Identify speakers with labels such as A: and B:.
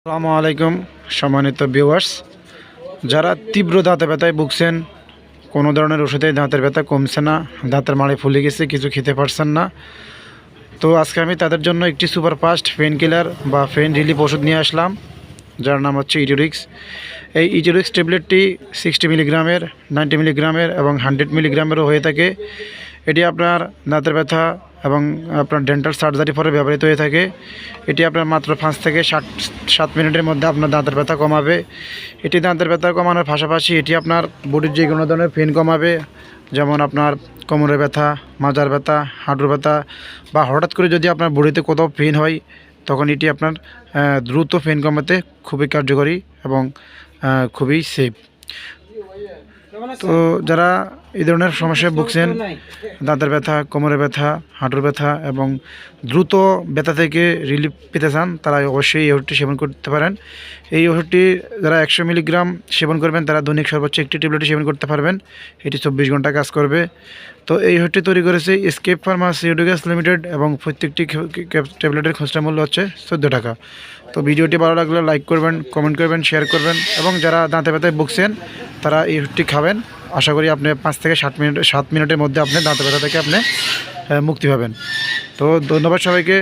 A: আসসালামু আলাইকুম সম্মানিত ভিউয়ার্স, যারা তীব্র দাঁতে ব্যথায় ভুগছেন, কোনো ধরনের ওষুধে দাঁতের ব্যথা কমছে না, দাঁতের মাড়ি ফুলে গেছে, কিছু খেতে পারছেন না, তো আজকে আমি তাদের জন্য একটি সুপারফাস্ট পেন কিলার বা পেন রিলিফ ওষুধ নিয়ে আসলাম, যার নাম হচ্ছে ইটিউরিক্স। এই ইটিউরিক্স ট্যাবলেটটি 60 মিলিগ্রামের, 90 মিলিগ্রামের এবং 100 মিলিগ্রামেরও হয়ে থাকে। এটি আপনার দাঁতের ব্যথা এবং আপনার ডেন্টাল সার্জারি পরে ব্যবহৃত হয়ে থাকে। এটি আপনার মাত্র 5 থেকে 7 মিনিটের মধ্যে আপনার দাঁতের ব্যথা কমাবে। এটি দাঁতের ব্যথা কমানোর পাশাপাশি এটি আপনার বডির যে কোনো ধরনের পেন কমাবে, যেমন আপনার কোমরের ব্যথা, মাজার ব্যথা, হাঁটুর ব্যথা, বা হঠাৎ করে যদি আপনার বডিতে কোথাও পেন হয়, তখন এটি আপনার দ্রুত পেন কমাতে খুবই কার্যকরী এবং খুবই সেফ। তো যারা এই ধরনের সমস্যায় ভুগছেন, দাঁতের ব্যথা, কোমরের ব্যথা, হাঁটুর ব্যথা এবং দ্রুত ব্যথা থেকে রিলিফ পেতে চান, তারা অবশ্যই এই ওষুধটি সেবন করতে পারেন। এই ওষুধটি যারা 100 মিলিগ্রাম সেবন করবেন, তারা দৈনিক সর্বোচ্চ একটি ট্যাবলেটই সেবন করতে পারবেন। এটি 24 ঘন্টা কাজ করবে। তো এই ওষুধটি তৈরি করেছে এসকেপ ফার্মাসিউটিক্যালস লিমিটেড এবং প্রত্যেকটি ট্যাবলেটের খুচরা মূল্য হচ্ছে 14 টাকা। তো ভিডিওটি ভালো লাগলে লাইক করবেন, কমেন্ট করবেন, শেয়ার করবেন এবং যারা দাঁতে ব্যথায় ভুগছেন, তারা এই ওষুধটি খাবেন। আশা করি আপনি 5 থেকে 7 মিনিটের মধ্যে আপনি দাঁতের ব্যথা থেকে আপনি মুক্তি পাবেন। তো ধন্যবাদ সবাইকে।